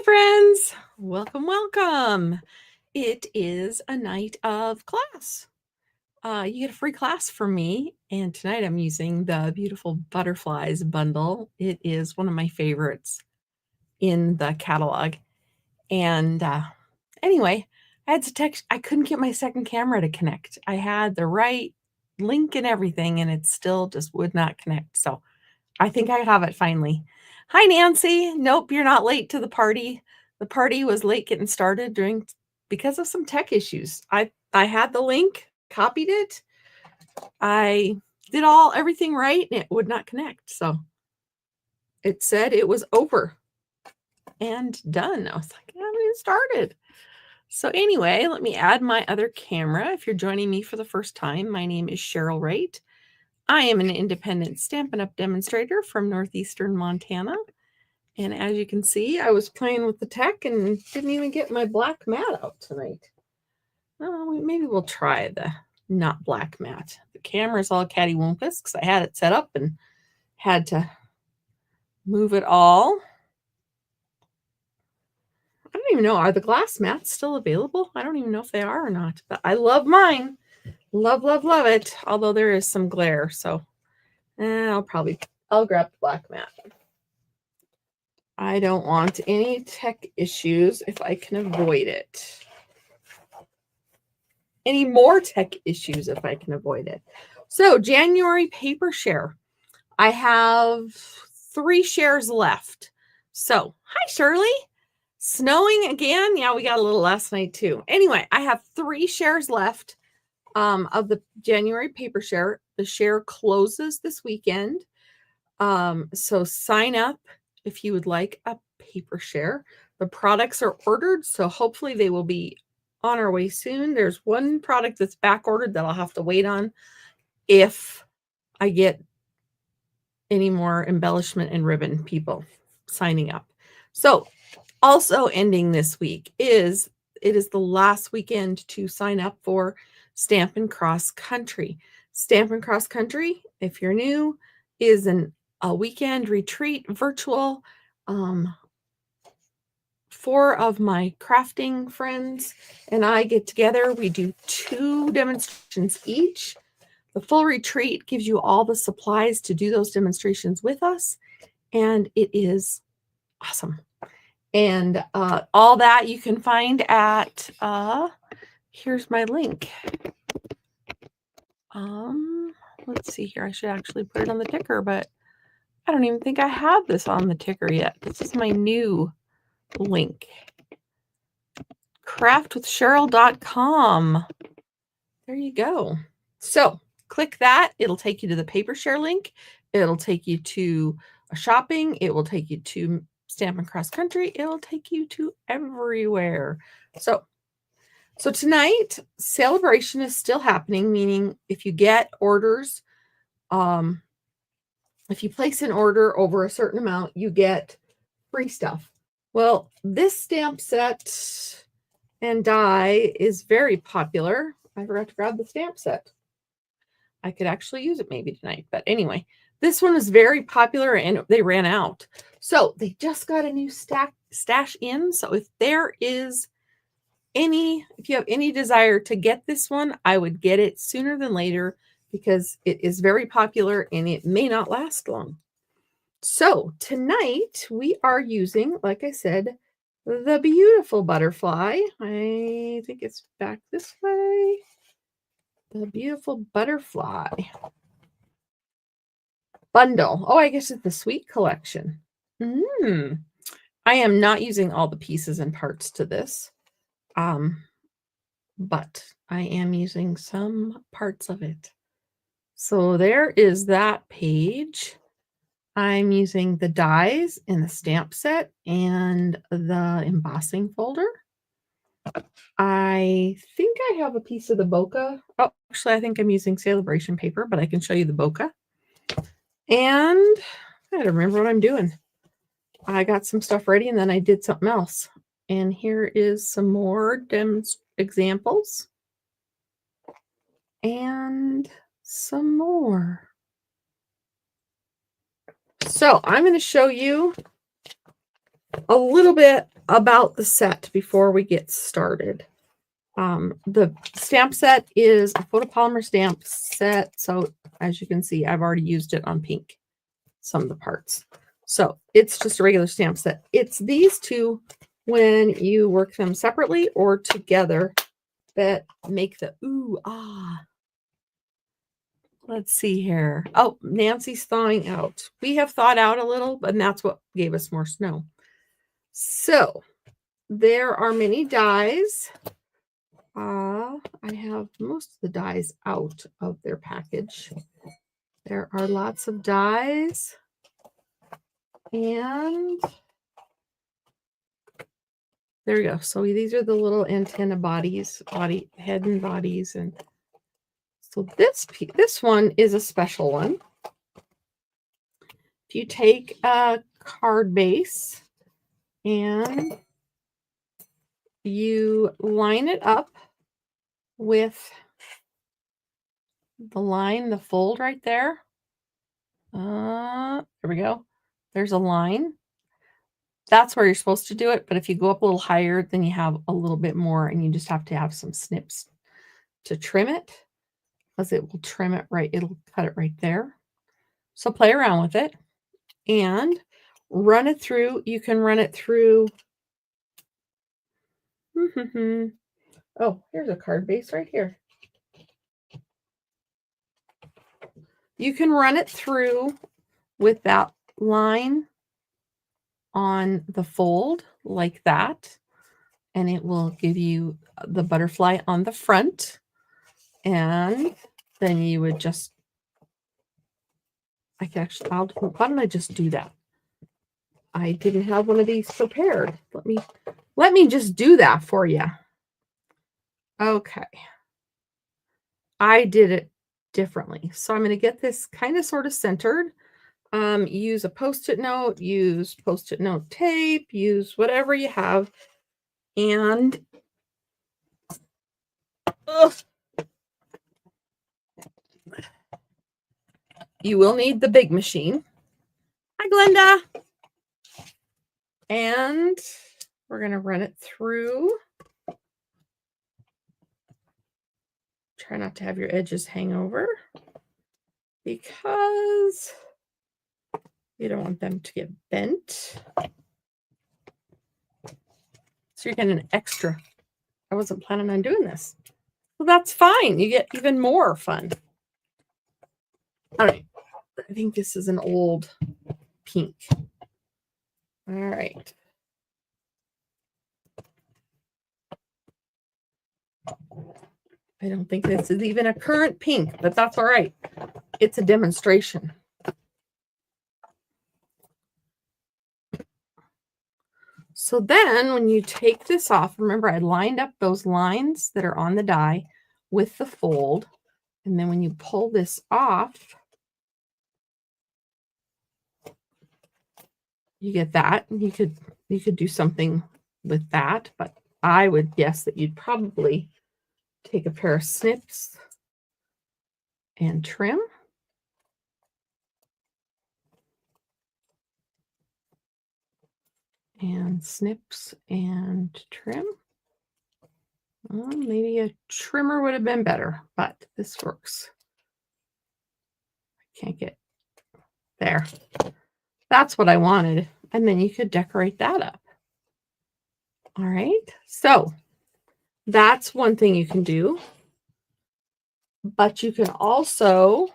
Hi, friends. Welcome, welcome. It is a night of class. You get a free class from me, and tonight I'm using the Beautiful Butterflies bundle. It is one of my favorites in the catalog. And anyway, I had to text. I couldn't get my second camera to connect. I had the right link and everything, and it still just would not connect. So I think I have it finally. Hi, Nancy. Nope, you're not late to the party. The party was late getting started because of some tech issues. I had the link, copied it. I did everything right, and it would not connect. So it said it was over and done. I was like, I haven't even started. So anyway, let me add my other camera. If you're joining me for the first time, my name is Cheryl Wright. I am an independent Stampin' Up! Demonstrator from northeastern Montana. And as you can see, I was playing with the tech and didn't even get my black mat out tonight. Maybe we'll try the not black mat. The camera's all cattywampus because I had it set up and had to move it all. I don't even know. Are the glass mats still available? I don't even know if they are or not. But I love mine. Love, love, love it. Although there is some glare. So I'll grab the black mat. I don't want any tech issues if I can avoid it. Any more tech issues if I can avoid it. So January paper share. I have 3 shares left. So, hi, Shirley. Snowing again? Yeah, we got a little last night too. Anyway, I have 3 shares left of the January paper share. The share closes this weekend. So sign up if you would like a paper share. The products are ordered, so hopefully they will be on our way soon. There's one product that's back ordered that I'll have to wait on if I get any more embellishment and ribbon people signing up. So also ending this week is the last weekend to sign up for Stampin' Cross Country. Stampin' Cross Country, if you're new, is a weekend retreat virtual. 4 of my crafting friends and I get together. We do 2 demonstrations each. The full retreat gives you all the supplies to do those demonstrations with us, and it is awesome. And all that you can find at, here's my link. Let's see here. I should actually put it on the ticker, but I don't even think I have this on the ticker yet. This is my new link. craftwithcheryl.com. There you go. So click that. It'll take you to the paper share link. It'll take you to a shopping. It will take you to Stampin' Cross Country. It'll take you to everywhere. So tonight, Sale-a-bration is still happening, meaning if you get orders, if you place an order over a certain amount, you get free stuff. Well, this stamp set and die is very popular. I forgot to grab the stamp set. I could actually use it maybe tonight. But anyway, this one is very popular and they ran out. So they just got a new stash in. So if you have any desire to get this one, I would get it sooner than later because it is very popular and it may not last long. So tonight we are using, like I said, the Beautiful Butterfly. I think it's back this way. The Beautiful Butterfly bundle. Oh, I guess it's the Sweet Collection. I am not using all the pieces and parts to this, but I am using some parts of it. So there is that page. I'm using the dies in the stamp set and the embossing folder. I think I have a piece of the bokeh. Oh, actually, I think I'm using Sale-a-bration paper, but I can show you the bokeh. And I gotta remember what I'm doing. I got some stuff ready and then I did something else. And here is some more examples. And some more. So I'm going to show you a little bit about the set before we get started. The stamp set is a photopolymer stamp set. So as you can see, I've already used it on pink, some of the parts. So it's just a regular stamp set. It's these two, when you work them separately or together, that make the ooh, ah. Let's see here. Oh, Nancy's thawing out. We have thawed out a little, and that's what gave us more snow. So there are many dies. I have most of the dies out of their package. There are lots of dies. And there we go. So these are the little antenna bodies, head and bodies. And so this one is a special one. If you take a card base and you line it up with the fold right there. There we go. There's a line. That's where you're supposed to do it. But if you go up a little higher, then you have a little bit more, and you just have to have some snips to trim it, because it will trim it right. It'll cut it right there. So play around with it and run it through. You can run it through. Oh, here's a card base right here. You can run it through with that line on the fold like that, and it will give you the butterfly on the front. And then you would just, why don't I just do that? I didn't have one of these prepared. Let me just do that for you. Okay. I did it differently. So I'm going to get this kind of sort of centered. Use a Post-it note, use Post-it note tape, use whatever you have. And you will need the big machine. Hi, Glenda. And we're going to run it through. Try not to have your edges hang over, because you don't want them to get bent. So you're getting an extra. I wasn't planning on doing this. Well, that's fine. You get even more fun. All right. I think this is an old pink. All right. I don't think this is even a current pink, but that's all right. It's a demonstration. So then when you take this off, remember I lined up those lines that are on the die with the fold. And then when you pull this off, you get that. You could do something with that, but I would guess that you'd probably take a pair of snips and trim. And snips and trim. Well, maybe a trimmer would have been better, but this works. I can't get there. That's what I wanted. And then you could decorate that up. All right. So that's one thing you can do. But you can also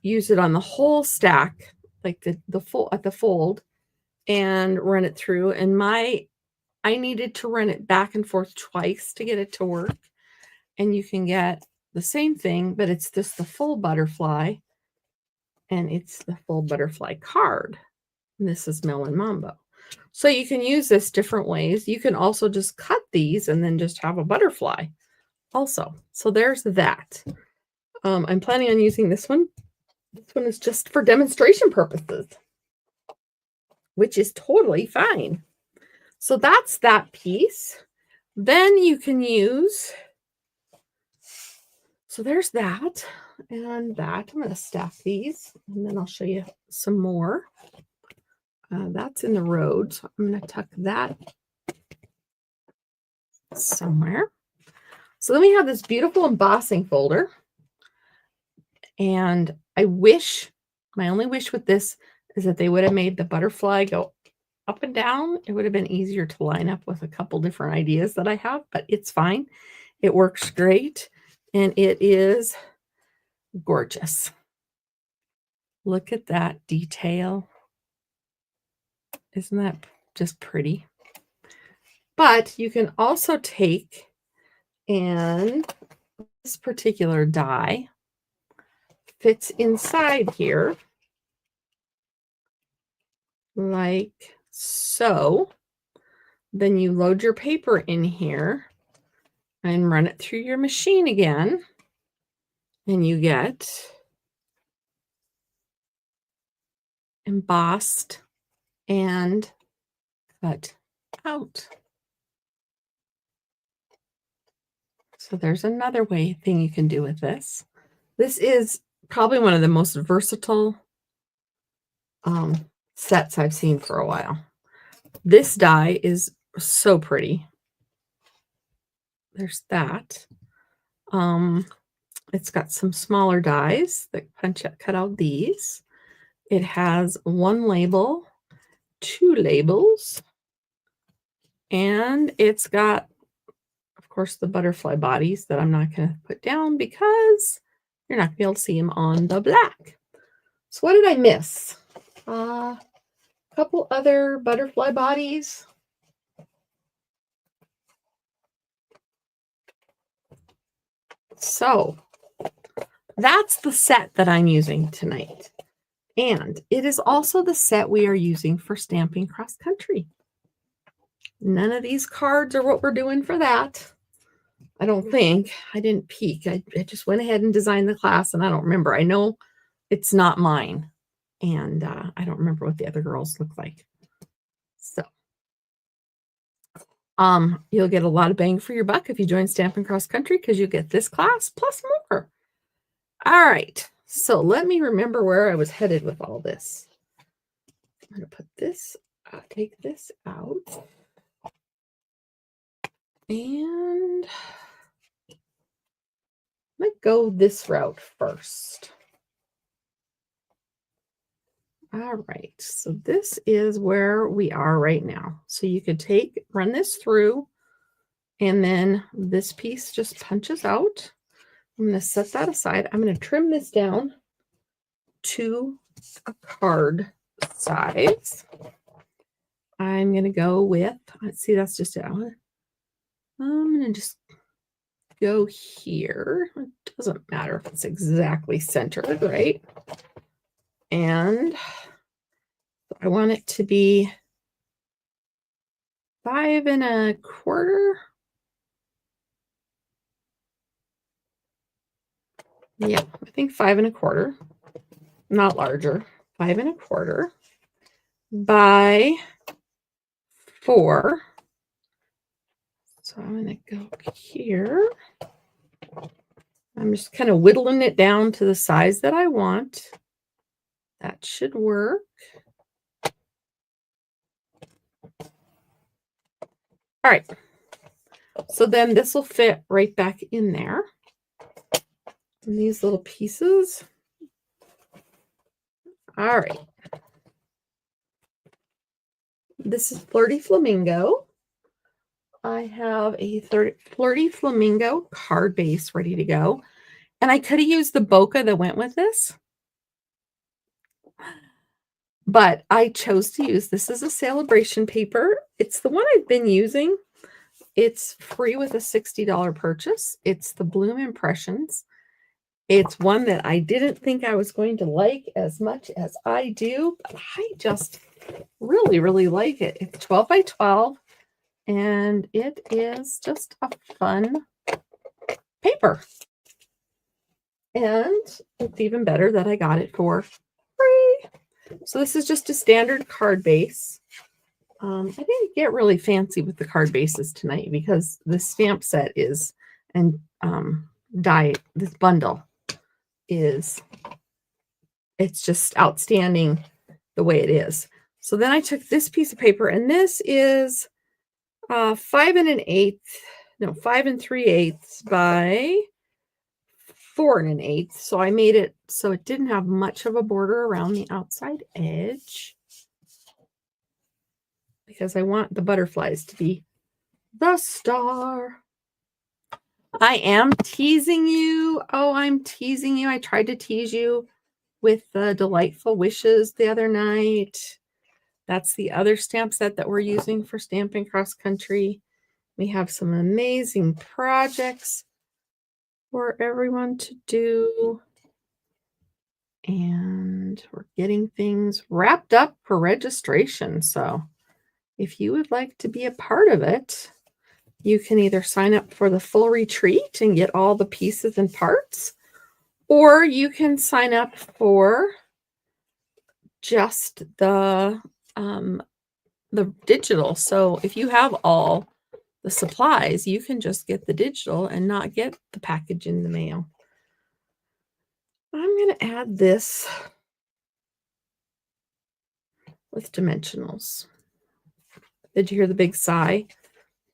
use it on the whole stack, like the fold, and run it through. And I needed to run it back and forth twice to get it to work. And you can get the same thing, but it's just the full butterfly. And it's the full butterfly card. And this is Melon Mambo. So you can use this different ways. You can also just cut these and then just have a butterfly also. So there's that. I'm planning on using this one. This one is just for demonstration purposes, which is totally fine. So that's that piece. Then you can use, so there's that and that. I'm going to stack these and then I'll show you some more. That's in the road, so I'm going to tuck that somewhere. So then we have this beautiful embossing folder. And I wish, my only wish with this is that they would have made the butterfly go up and down. It would have been easier to line up with a couple different ideas that I have, but it's fine. It works great. And it is gorgeous. Look at that detail. Isn't that just pretty? But you can also take, and this particular die fits inside here like so. Then you load your paper in here and run it through your machine again, and you get embossed and cut out. So there's another thing you can do with this. This is probably one of the most versatile sets I've seen for a while. This die is so pretty. There's that. It's got some smaller dies that cut out these. It has one label, two labels, and it's got, of course, the butterfly bodies that I'm not going to put down because you're not going to be able to see them on the black. So what did I miss? A couple other butterfly bodies. So that's the set that I'm using tonight. And it is also the set we are using for Stamping Cross Country. None of these cards are what we're doing for that. I don't think. I didn't peek. I just went ahead and designed the class, and I don't remember. I know it's not mine, and I don't remember what the other girls look like. So you'll get a lot of bang for your buck if you join Stampin' Cross Country, because you get this class plus more. All right, so let me remember where I was headed with all this. I'm going to put this, take this out, and I might go this route first. All right, so this is where we are right now. So you could run this through, and then this piece just punches out. I'm going to set that aside. I'm going to trim this down to a card size. I'm going to go with, let's see, that's just it. I'm going to just go here. It doesn't matter if it's exactly centered, right? And I want it to be 5 1/4. Yeah, I think 5 1/4, not larger. 5 1/4 by 4. So I'm going to go here. I'm just kind of whittling it down to the size that I want. That should work. All right. So then this will fit right back in there. And these little pieces. All right. This is Flirty Flamingo. I have a Flirty Flamingo card base ready to go. And I could have used the bokeh that went with this, but I chose to use this as a Sale-a-bration paper. It's the one I've been using. It's free with a $60 purchase. It's the Bloom Impressions. It's one that I didn't think I was going to like as much as I do, but I just really, really like it. It's 12 by 12, and it is just a fun paper. And it's even better that I got it for free. So this is just a standard card base. I didn't get really fancy with the card bases tonight because the stamp set is, and this bundle is, it's just outstanding the way it is. So then I took this piece of paper, and this is 5 3/8 by 4 1/8. So I made it so it didn't have much of a border around the outside edge because I want the butterflies to be the star. I am teasing you. Oh, I'm teasing you. I tried to tease you with the Delightful Wishes the other night. That's the other stamp set that we're using for Stamping Cross Country. We have some amazing projects for everyone to do. And we're getting things wrapped up for registration. So if you would like to be a part of it, you can either sign up for the full retreat and get all the pieces and parts, or you can sign up for just the digital. So if you have all the supplies, you can just get the digital and not get the package in the mail. I'm going to add this with dimensionals. Did you hear the big sigh?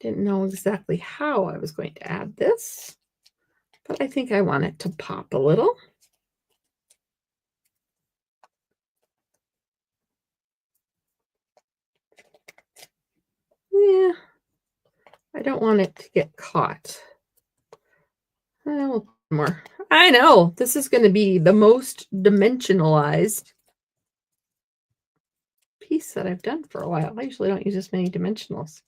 Didn't know exactly how I was going to add this, but I think I want it to pop a little. Yeah, I don't want it to get caught. More. I know, this is going to be the most dimensionalized piece that I've done for a while. I usually don't use this many dimensionals.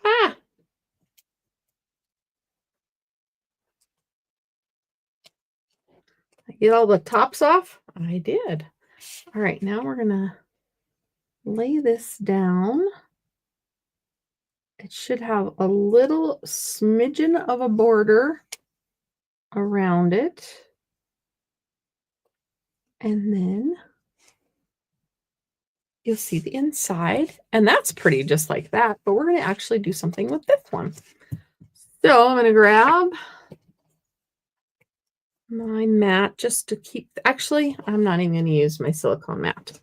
Ah! I get all the tops off? I did. All right, now we're going to lay this down. It should have a little smidgen of a border around it. And then you'll see the inside. And that's pretty just like that. But we're going to actually do something with this one. So I'm going to grab my mat just to keep, actually, I'm not even going to use my silicone mat.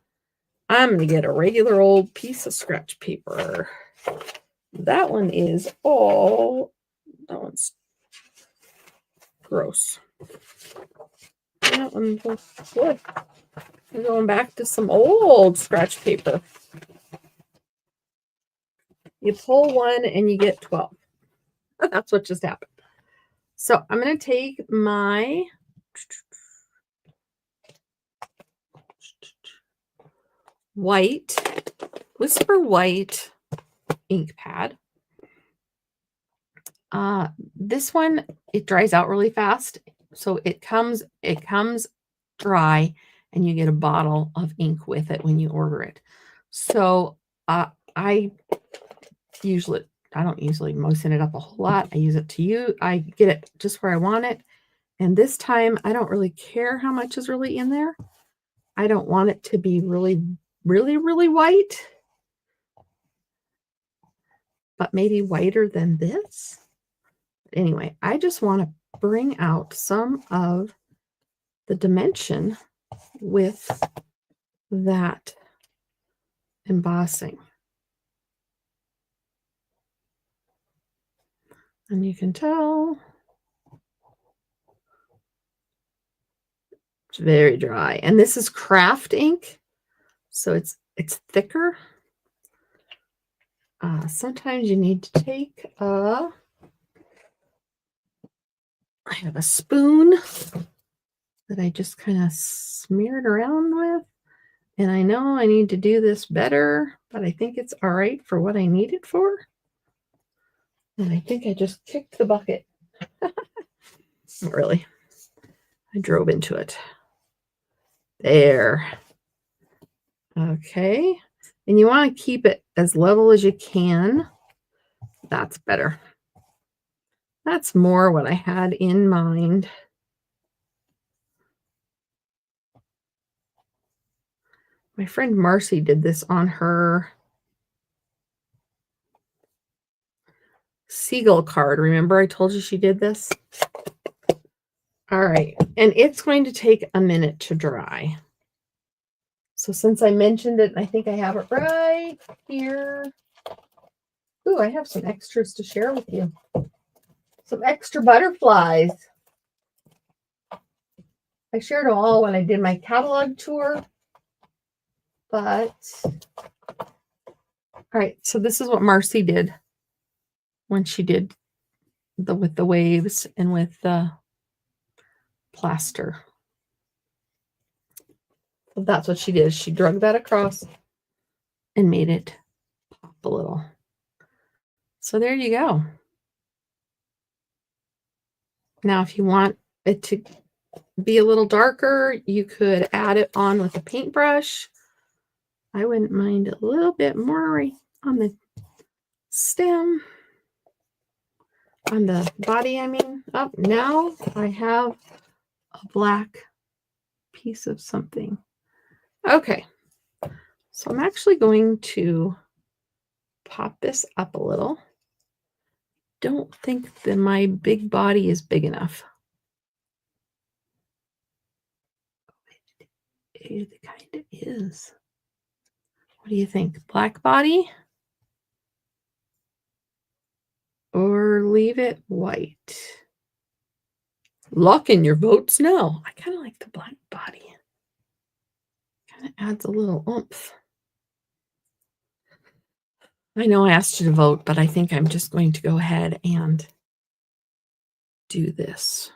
I'm going to get a regular old piece of scratch paper. That one is all, that one's gross. That one's good. I'm going back to some old scratch paper. You pull one and you get 12. That's what just happened. So I'm going to take my Whisper White ink pad. This one, it dries out really fast. So it comes dry and you get a bottle of ink with it when you order it. So I don't usually moisten it up a whole lot. I use it to use. I get it just where I want it. And this time I don't really care how much is really in there. I don't want it to be really, really, really white, but maybe whiter than this. Anyway, I just want to bring out some of the dimension with that embossing. And you can tell it's very dry. And this is craft ink, so it's thicker. Sometimes you need to take I have a spoon that I just kind of smeared around with. And I know I need to do this better, but I think it's all right for what I need it for. And I think I just kicked the bucket. Not really. I drove into it. There. Okay. And you want to keep it as level as you can. That's better. That's more what I had in mind. My friend Marcy did this on her seagull card. Remember I told you she did this? All right, and it's going to take a minute to dry. So since I mentioned it, I think I have it right here. Ooh, I have some extras to share with you. Some extra butterflies. I shared them all when I did my catalog tour. But, all right, so this is what Marcy did when she did with the waves and with the plaster. So that's what she did. She drug that across and made it pop a little. So there you go. Now, if you want it to be a little darker, you could add it on with a paintbrush. I wouldn't mind a little bit more on the stem, on the body, I mean. Oh, now I have a black piece of something. Okay, so I'm actually going to pop this up a little. Don't think that my big body is big enough. It kind of is. What do you think? Black body? Or leave it white? Lock in your votes now. I kind of like the black body. Kind of adds a little oomph. I know I asked you to vote, but I think I'm just going to go ahead and do this.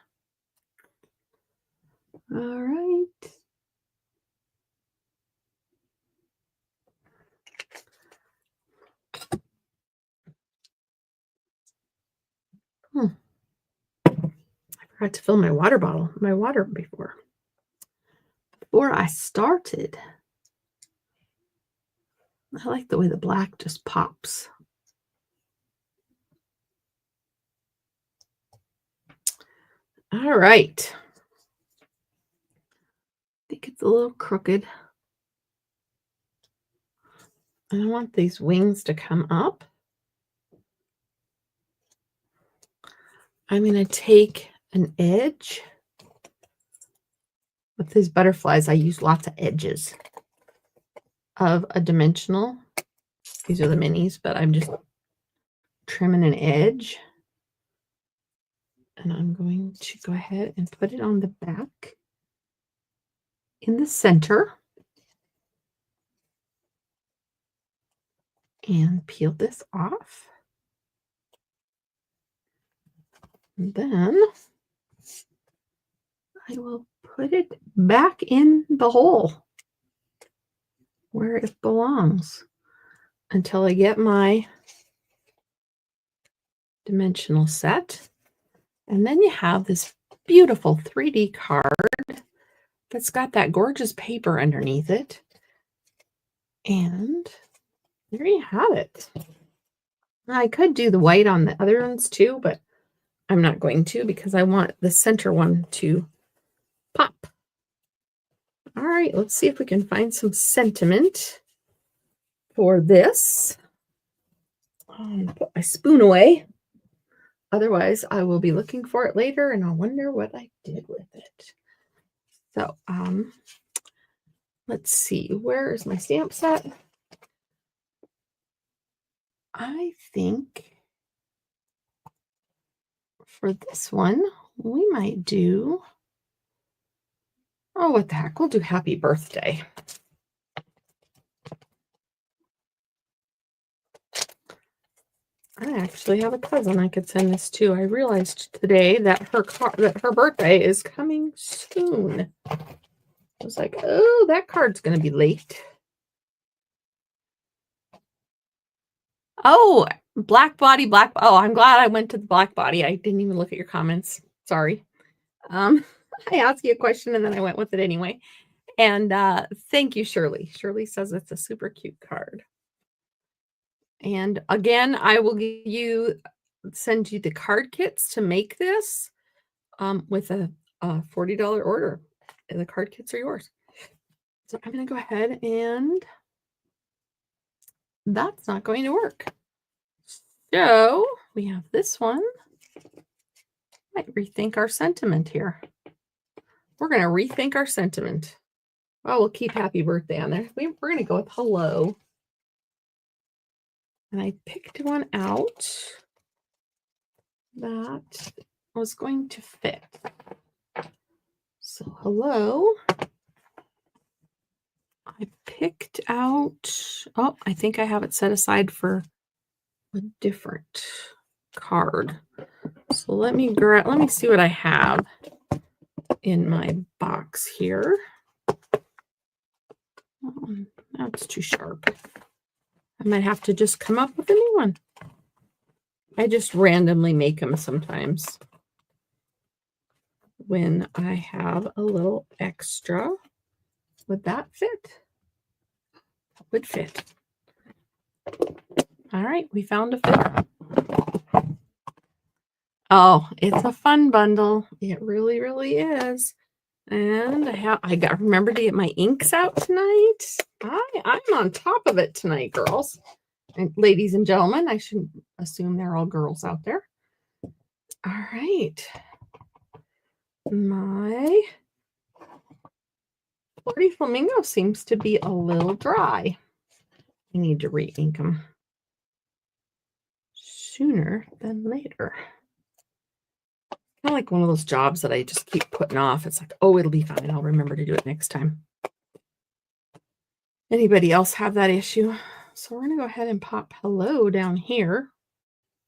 All right. I forgot to fill my water before I started. I like the way the black just pops. All right. I think it's a little crooked. And I want these wings to come up. I'm going to take an edge. With these butterflies, I use lots of edges of a dimensional. These are the minis, but I'm just trimming an edge. And I'm going to go ahead and put it on the back in the center. And peel this off. And then I will put it back in the hole where it belongs until I get my dimensional set. And then you have this beautiful 3D card that's got that gorgeous paper underneath it. And there you have it. I could do the white on the other ones too, but I'm not going to because I want the center one to pop. All right, let's see if we can find some sentiment for this. Put my spoon away. Otherwise, I will be looking for it later and I'll wonder what I did with it. So, let's see. Where is my stamp set? I think for this one, we might do, oh, what the heck? We'll do happy birthday. I actually have a cousin I could send this to. I realized today that her birthday is coming soon. I was like, oh, that card's going to be late. Oh, black body, black. Oh, I'm glad I went to the black body. I didn't even look at your comments. Sorry. I asked you a question and then I went with it anyway. And thank you, Shirley. Shirley says it's a super cute card. And again, I will send you the card kits to make this with a $40 order. And the card kits are yours. So I'm going to go ahead and that's not going to work. So we have this one. Might rethink our sentiment here. going to rethink our sentiment. Well, we'll keep happy birthday on there. We're going to go with hello. And I picked one out that was going to fit. So hello. I picked out, oh, I think I have it set aside for a different card. So let me see what I have in my box here. Oh, that's too sharp. I might have to just come up with a new one. I just randomly make them sometimes when I have a little extra. Would that fit? That would fit. All right, we found a fit. Oh, it's a fun bundle. It really, really is. And I got remember to get my inks out tonight. I'm on top of it tonight, girls. And ladies and gentlemen, I should assume they're all girls out there. All right. My Flirty Flamingo seems to be a little dry. I need to re-ink them sooner than later. Kind of like one of those jobs that I just keep putting off. It's like, oh, it'll be fine. I'll remember to do it next time. Anybody else have that issue? So we're going to go ahead and pop hello down here.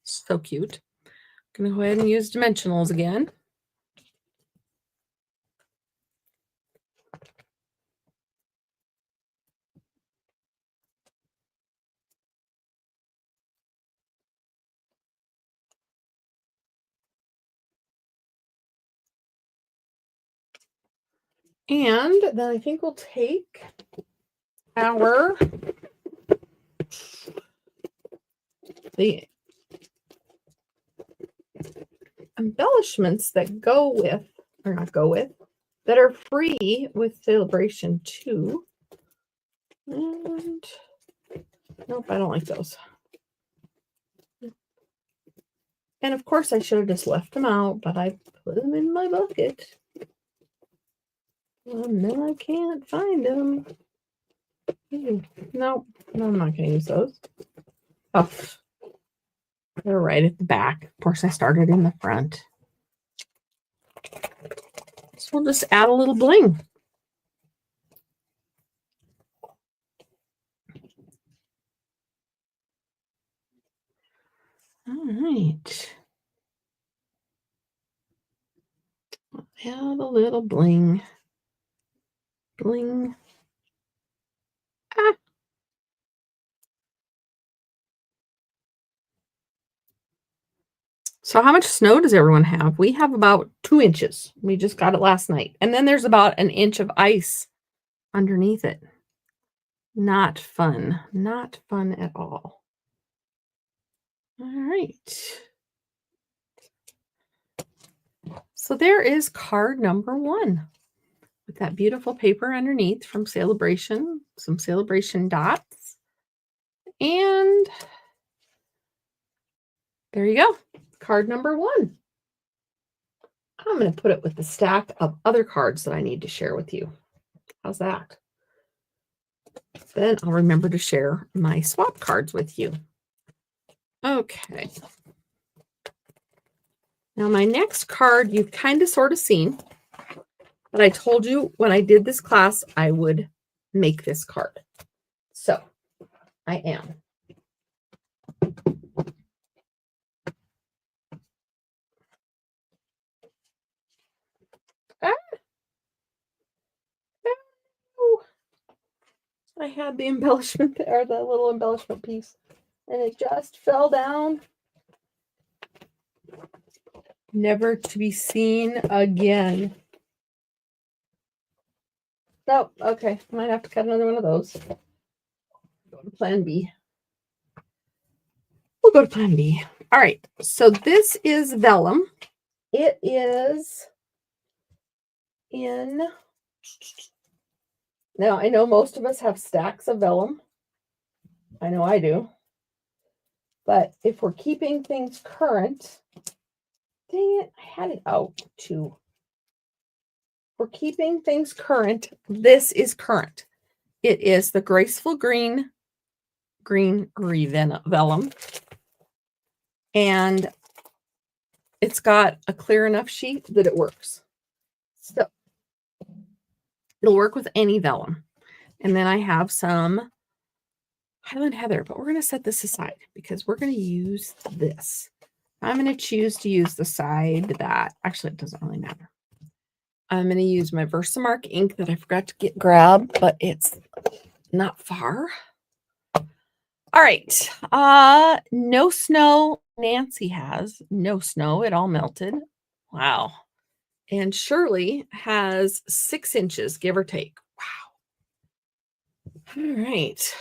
So cute. I'm going to go ahead and use dimensionals again. And then I think we'll take the embellishments that go with, or not go with, that are free with Sale-a-bration 2. And nope, I don't like those. And of course, I should have just left them out, but I put them in my bucket. And then I can't find them. No, I'm not going to use those. Oh, they're right at the back. Of course, I started in the front. So we'll just add a little bling. All right. Add a little bling. Bling. Ah. So how much snow does everyone have? We have about 2 inches. We just got it last night. And then there's about an inch of ice underneath it. Not fun. Not fun at all. All right. So there is card number 1 with that beautiful paper underneath from Sale-a-bration, some Sale-a-bration dots. And there you go. Card number 1. I'm going to put it with the stack of other cards that I need to share with you. How's that? Then I'll remember to share my swap cards with you. Okay. Now my next card you've kind of sort of seen, but I told you when I did this class I would make this card. So I am. I had the embellishment or the little embellishment piece and it just fell down. Never to be seen again. Nope. Okay. Might have to cut another one of those. Go to plan B. We'll go to plan B. All right. So this is vellum. It is in... Now, I know most of us have stacks of vellum. I know I do. But if we're keeping things current... Dang it. I had it out too. for keeping things current, this is current. It is the Graceful Green Vellum. And it's got a clear enough sheet that it works. So it'll work with any vellum. And then I have some Highland Heather, but we're going to set this aside because we're going to use this. I'm going to choose to use the side that, actually it doesn't really matter. I'm going to use my Versamark ink that I forgot to grab, but it's not far. All right. No snow. Nancy has no snow. It all melted. Wow. And Shirley has 6 inches, give or take. Wow. All right.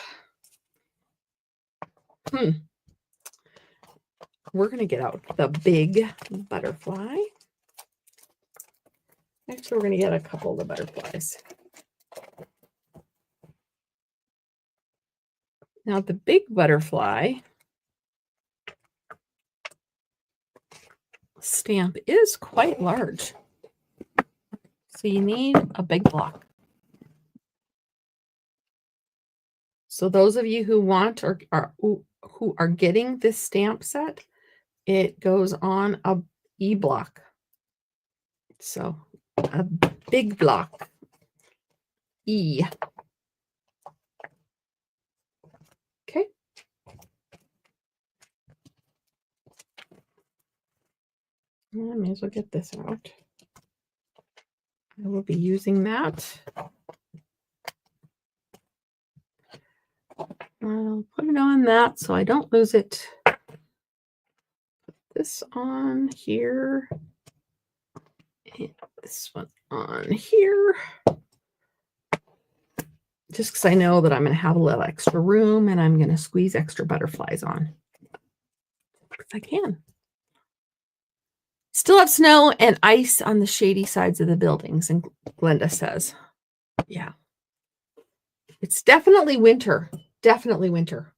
We're going to get out the big butterfly. Actually, we're going to get a couple of the butterflies. Now, the big butterfly stamp is quite large. So you need a big block. So those of you who want or who are getting this stamp set, it goes on a E-block. So a big block. E. Okay. I may as well get this out. I will be using that. I'll put it on that so I don't lose it. Put this on here. And this one on here. Just because I know that I'm going to have a little extra room and I'm going to squeeze extra butterflies on. If I can. Still have snow and ice on the shady sides of the buildings, and Glenda says, yeah. It's definitely winter. Definitely winter.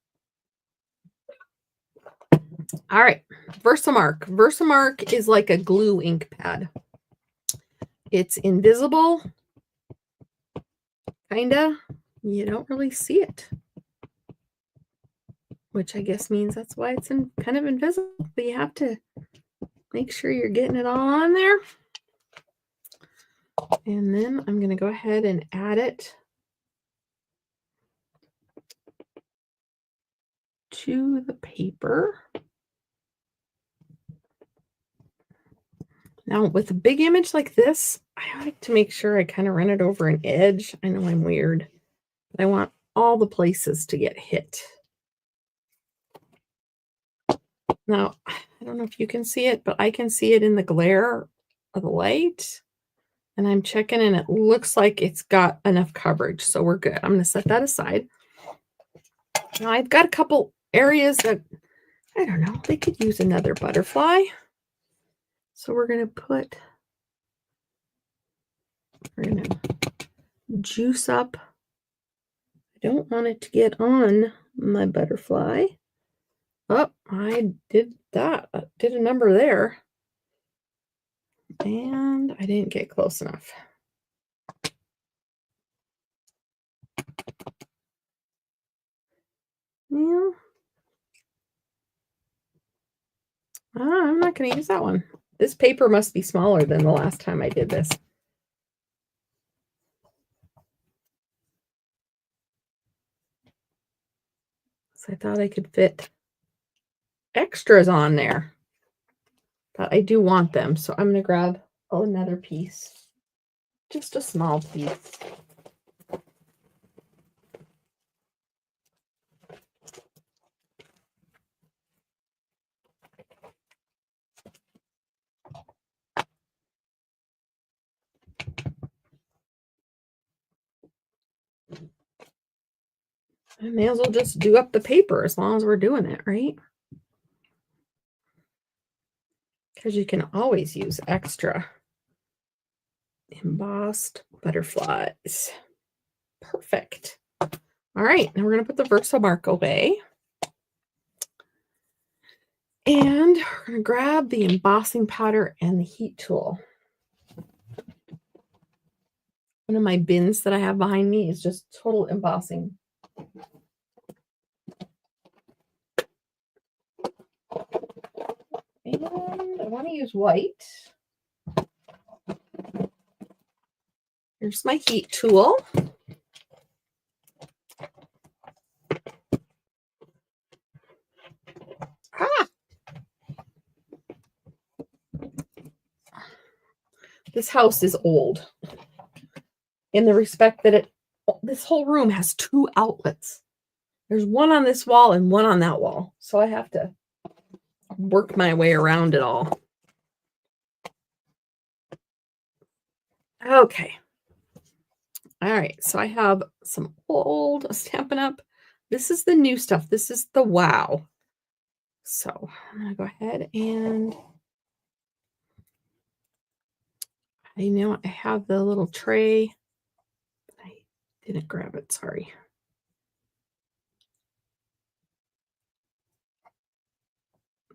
All right. Versamark. Versamark is like a glue ink pad. It's invisible. Kinda. You don't really see it. Which I guess means that's why it's kind of invisible. But you have to make sure you're getting it all on there. And then I'm going to go ahead and add it to the paper. Now, with a big image like this, I like to make sure I kind of run it over an edge. I know I'm weird, but I want all the places to get hit. Now, I don't know if you can see it, but I can see it in the glare of the light. And I'm checking, and it looks like it's got enough coverage, so we're good. I'm going to set that aside. Now, I've got a couple areas that, I don't know, they could use another butterfly. So we're going to juice up. I don't want it to get on my butterfly. Oh, I did that. I did a number there. And I didn't get close enough. Yeah. I'm not going to use that one. This paper must be smaller than the last time I did this. So I thought I could fit extras on there. But I do want them, so I'm going to grab another piece. Just a small piece. I may as well just do up the paper as long as we're doing it, right? Because you can always use extra embossed butterflies. Perfect. All right, now we're going to put the Versamark away. And we're going to grab the embossing powder and the heat tool. One of my bins that I have behind me is just total embossing. And I want to use white. Here's my heat tool. Ah! This house is old in the respect that this whole room has 2 outlets. There's one on this wall and one on that wall. So I have to work my way around it all. Okay. All right. So I have some old Stampin' Up. This is the new stuff. This is the wow. So I'm going to go ahead and I have the little tray. I didn't grab it. Sorry.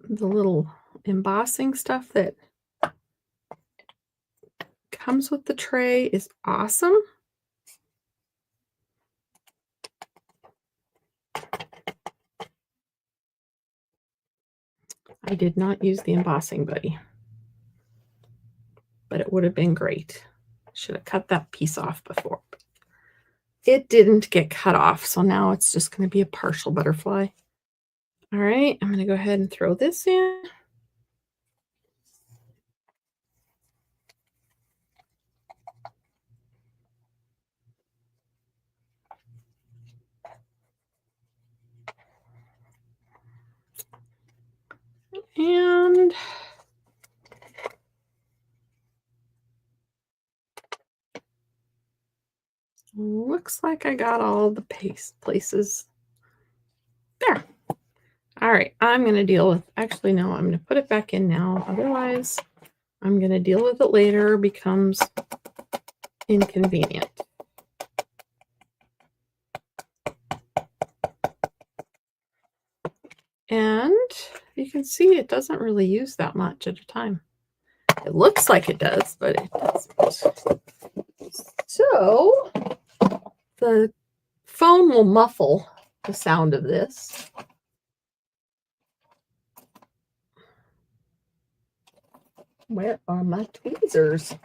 The little embossing stuff that comes with the tray is awesome. I did not use the embossing buddy, but it would have been great. Should have cut that piece off before. It didn't get cut off, so now it's just going to be a partial butterfly. All right, I'm going to go ahead and throw this in. And looks like I got all the places. There. All right, I'm going to deal with, actually, no, I'm going to put it back in now. Otherwise, I'm going to deal with it later. Becomes inconvenient. And you can see it doesn't really use that much at a time. It looks like it does, but it doesn't. So the phone will muffle the sound of this. Where are my tweezers?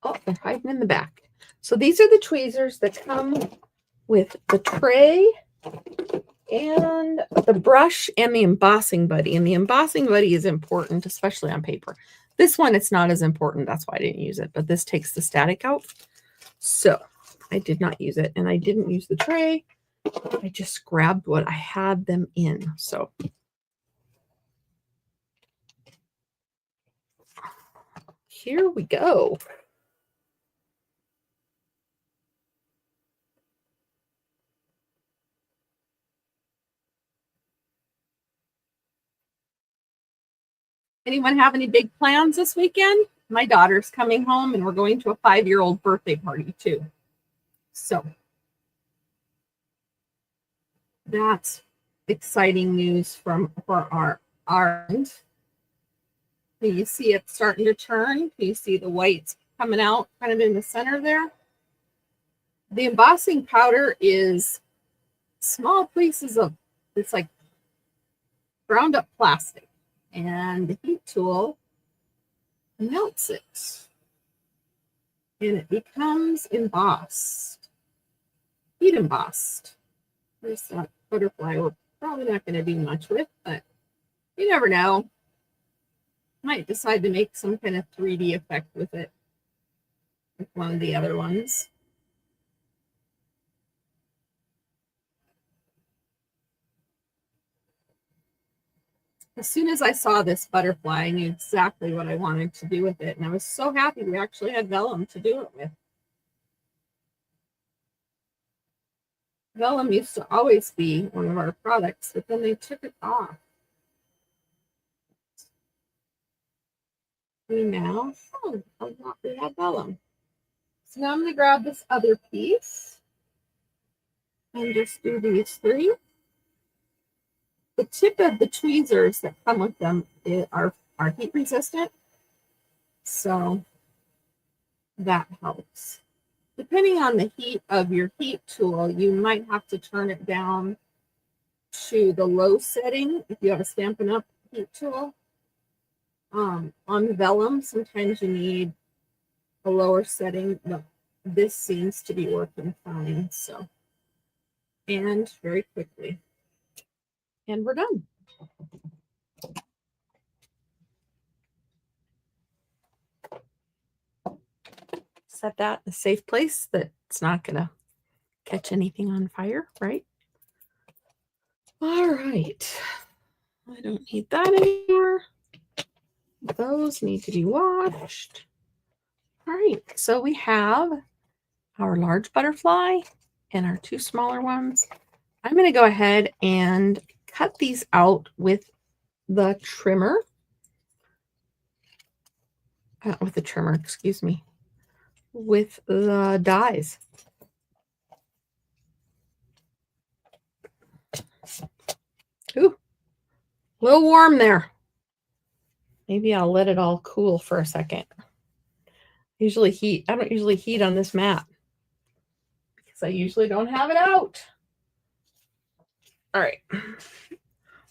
Oh, they're hiding in the back. So these are the tweezers that come with the tray and the brush and the embossing buddy. And the embossing buddy is important, especially on paper. This one, it's not as important. That's why I didn't use it. But this takes the static out. So I did not use it. And I didn't use the tray. I just grabbed what I had them in. So here we go. Anyone have any big plans this weekend? My daughter's coming home and we're going to a 5-year-old birthday party too. So that's exciting news for our end. Can you see it starting to turn? Can you see the whites coming out kind of in the center there? The embossing powder is small pieces of, it's like ground up plastic. And the heat tool melts it. And it becomes embossed. Heat embossed. There's that butterfly we're probably not going to do much with, but you never know. Might decide to make some kind of 3D effect with it, like one of the other ones. As soon as I saw this butterfly, I knew exactly what I wanted to do with it, and I was so happy we actually had vellum to do it with. Vellum used to always be one of our products, but then they took it off. We now, we have vellum. So now I'm going to grab this other piece and just do these 3. The tip of the tweezers that come with them are heat resistant, so that helps. depending on the heat of your heat tool, you might have to turn it down to the low setting if you have a Stampin' Up heat tool. On the vellum, sometimes you need a lower setting, but this seems to be working fine. So, and very quickly. And we're done. Set that in a safe place that it's not going to catch anything on fire, right? All right. I don't need that anymore. Those need to be washed. All right. So we have our large butterfly and our two smaller ones. I'm going to go ahead and cut these out with the trimmer. Excuse me. With the dies. Ooh, a little warm there. Maybe I'll let it all cool for a second. I don't usually heat on this mat because I usually don't have it out. All right.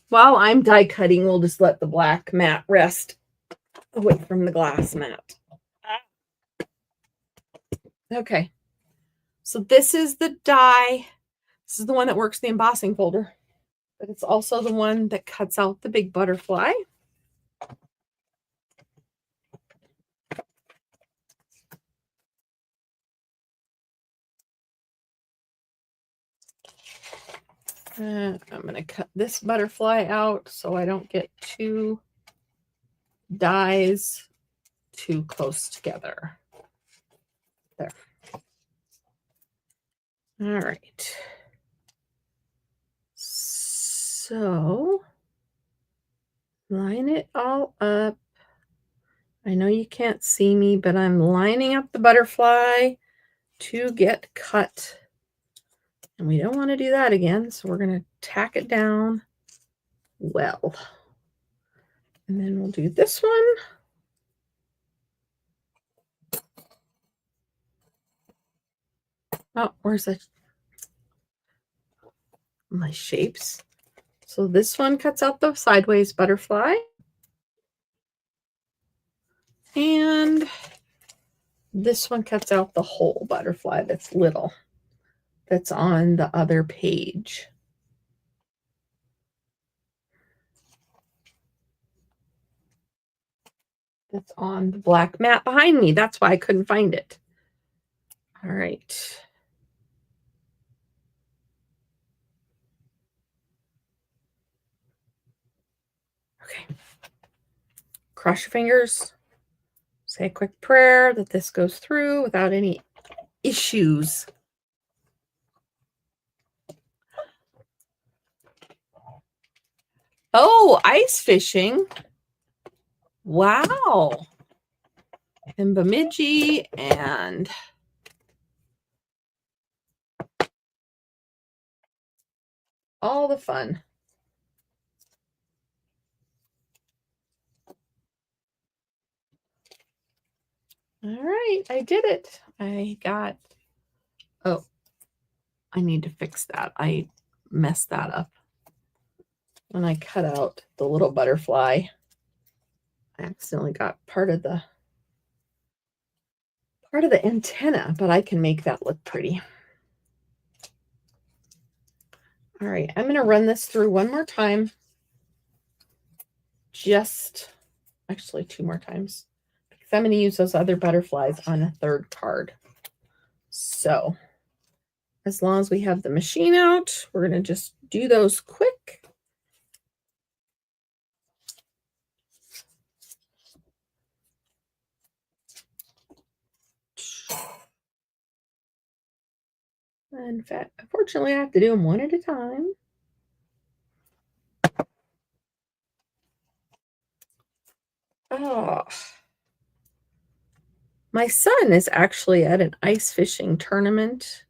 While I'm die cutting, we'll just let the black mat rest away from the glass mat. Okay. So this is the die. This is the one that works the embossing folder, but it's also the one that cuts out the big butterfly. And I'm going to cut this butterfly out so I don't get two dies too close together. There. All right. So line it all up. I know you can't see me, but I'm lining up the butterfly to get cut. And we don't want to do that again, so we're going to tack it down well. And then we'll do this one. Oh, where's that? My shapes. So this one cuts out the sideways butterfly. And this one cuts out the whole butterfly that's little. That's on the other page. That's on the black mat behind me. That's why I couldn't find it. All right. Okay. Cross your fingers. Say a quick prayer that this goes through without any issues. Oh, ice fishing. Wow. And Bemidji and all the fun. All right, I did it. Oh, I need to fix that. I messed that up. When I cut out the little butterfly, I accidentally got part of the antenna, but I can make that look pretty. All right, I'm going to run this through one more time. Actually 2 more times, because I'm going to use those other butterflies on a third card. So as long as we have the machine out, we're going to just do those quick. In fact, unfortunately, I have to do them one at a time. Oh, my son is actually at an ice fishing tournament,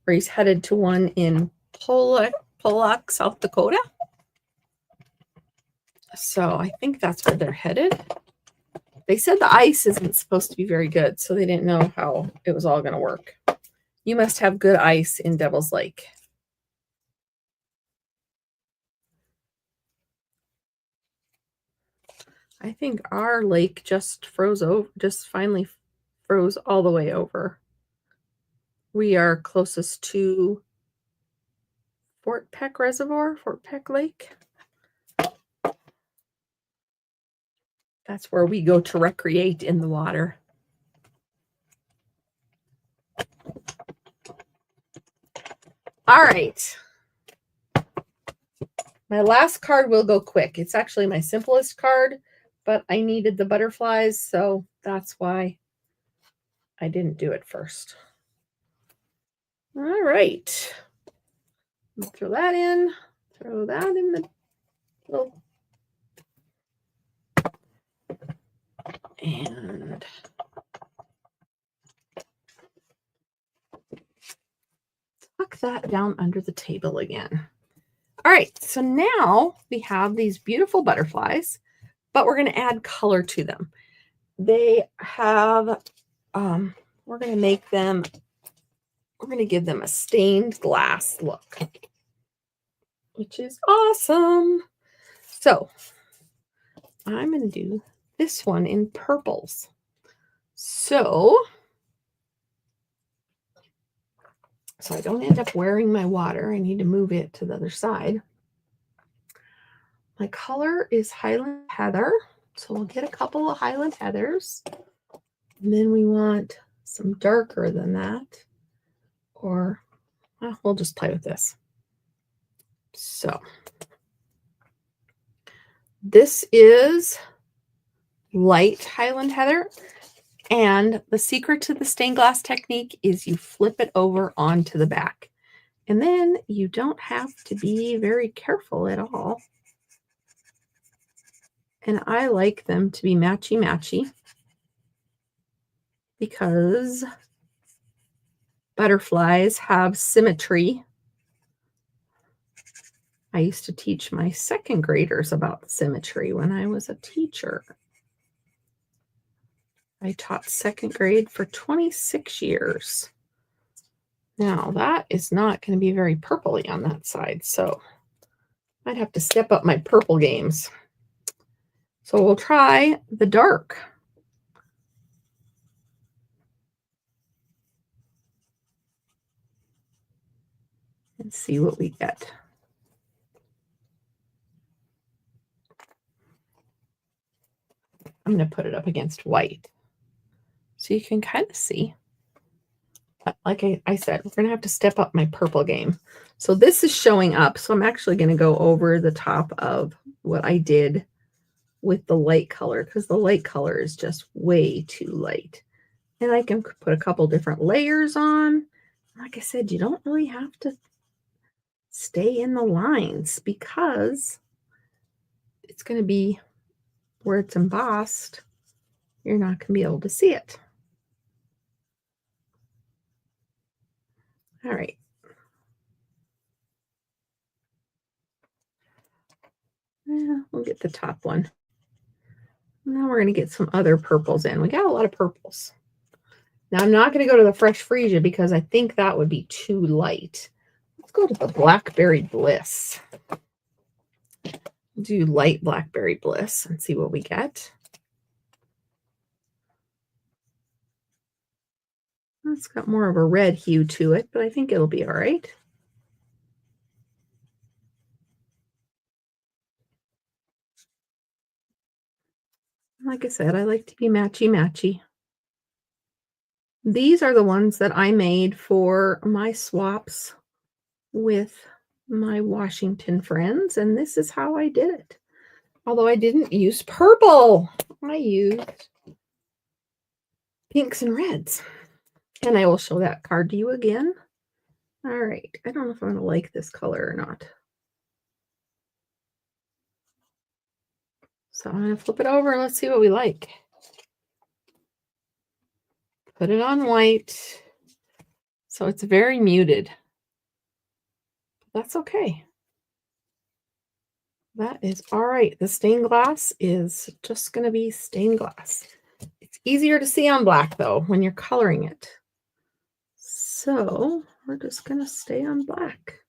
where he's headed to one in Pollock, South Dakota. So I think that's where they're headed. They said the ice isn't supposed to be very good, so they didn't know how it was all going to work. You must have good ice in Devil's Lake. I think our lake just froze over, just finally froze all the way over. We are closest to Fort Peck Reservoir, Fort Peck Lake. That's where we go to recreate in the water. All right. My last card will go quick. It's actually my simplest card, but I needed the butterflies, so that's why I didn't do it first. All right. Throw that in. Throw that in the little. And tuck that down under the table again. All right, so now we have these beautiful butterflies, but we're going to add color to them. They have, we're going to make them, we're going to give them a stained glass look, which is awesome. So I'm going to do this one in purples. So I don't end up wearing my water. I need to move it to the other side. My color is Highland Heather. So we'll get a couple of Highland Heathers. And then we want some darker than that. Or, well, we'll just play with this. So this is light Highland Heather. And the secret to the stained glass technique is you flip it over onto the back. And then you don't have to be very careful at all. And I like them to be matchy-matchy because butterflies have symmetry. I used to teach my second graders about symmetry when I was a teacher. I taught second grade for 26 years. Now that is not going to be very purpley on that side, so I'd have to step up my purple games. So we'll try the dark. And see what we get. I'm going to put it up against white so you can kind of see. Like I said, we're going to have to step up my purple game. So this is showing up. So I'm actually going to go over the top of what I did with the light color because the light color is just way too light. And I can put a couple different layers on. Like I said, you don't really have to stay in the lines because it's going to be where it's embossed. You're not going to be able to see it. All right. Yeah, we'll get the top one. Now we're going to get some other purples in. We got a lot of purples. Now I'm not going to go to the Fresh Freesia because I think that would be too light. Let's go to the Blackberry Bliss. Do light Blackberry Bliss and see what we get. It's got more of a red hue to it, but I think it'll be all right. Like I said, I like to be matchy-matchy. These are the ones that I made for my swaps with my Washington friends, and this is how I did it. Although I didn't use purple. I used pinks and reds. And I will show that card to you again. All right. I don't know if I'm going to like this color or not. So I'm going to flip it over. Let's see what we like. Put it on white. So it's very muted. That's okay. That is all right. The stained glass is just going to be stained glass. It's easier to see on black, though, when you're coloring it. So we're just going to stay on black.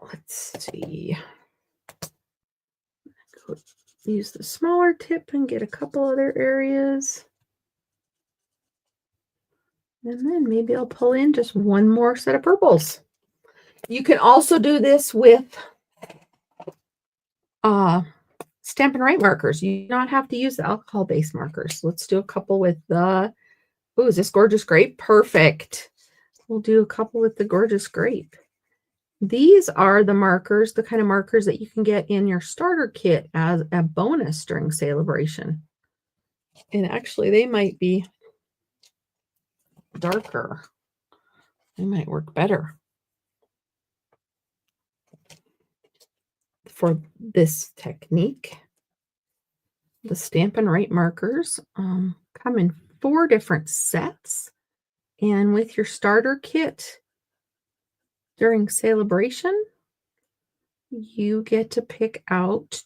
Let's see. Go use the smaller tip and get a couple other areas. And then maybe I'll pull in just one more set of purples. You can also do this with Stampin' Wright markers. You do not have to use the alcohol-based markers. Let's do a couple with the, oh, is this Gorgeous Grape? Perfect. We'll do a couple with the Gorgeous Grape. These are the markers, the kind of markers that you can get in your starter kit as a bonus during Sale-a-bration. And actually, they might be darker. They might work better for this technique. The Stampin' Wright markers come in 4 different sets. And with your starter kit during Sale-a-bration, you get to pick out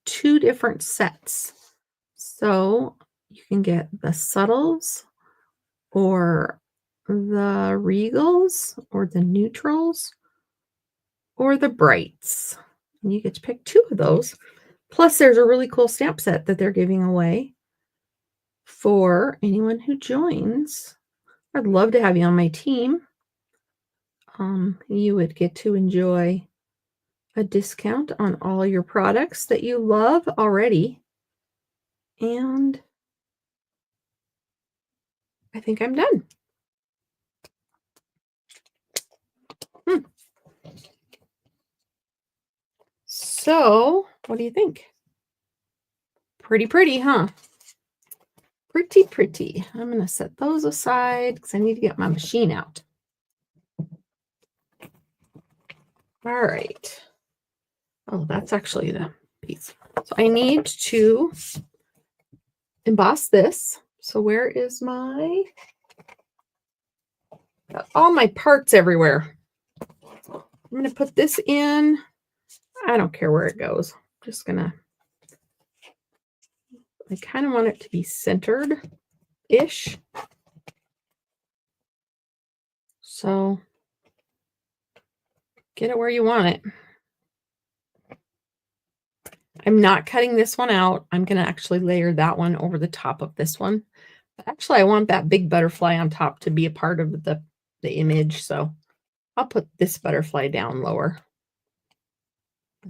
2 different sets. So you can get the subtles or the regals or the neutrals or the brights. And you get to pick 2 of those. Plus, there's a really cool stamp set that they're giving away for anyone who joins. I'd love to have you on my team. You would get to enjoy a discount on all your products that you love already. And I think I'm done. So, what do you think? Pretty, huh? Pretty. I'm going to set those aside because I need to get my machine out. All right. Oh, that's actually the piece. So I need to emboss this. So where is my, got all my parts everywhere. I'm going to put this in. I don't care where it goes. I'm just going to, I kind of want it to be centered-ish. So get it where you want it. I'm not cutting this one out. I'm going to actually layer that one over the top of this one. But actually, I want that big butterfly on top to be a part of the image. So I'll put this butterfly down lower.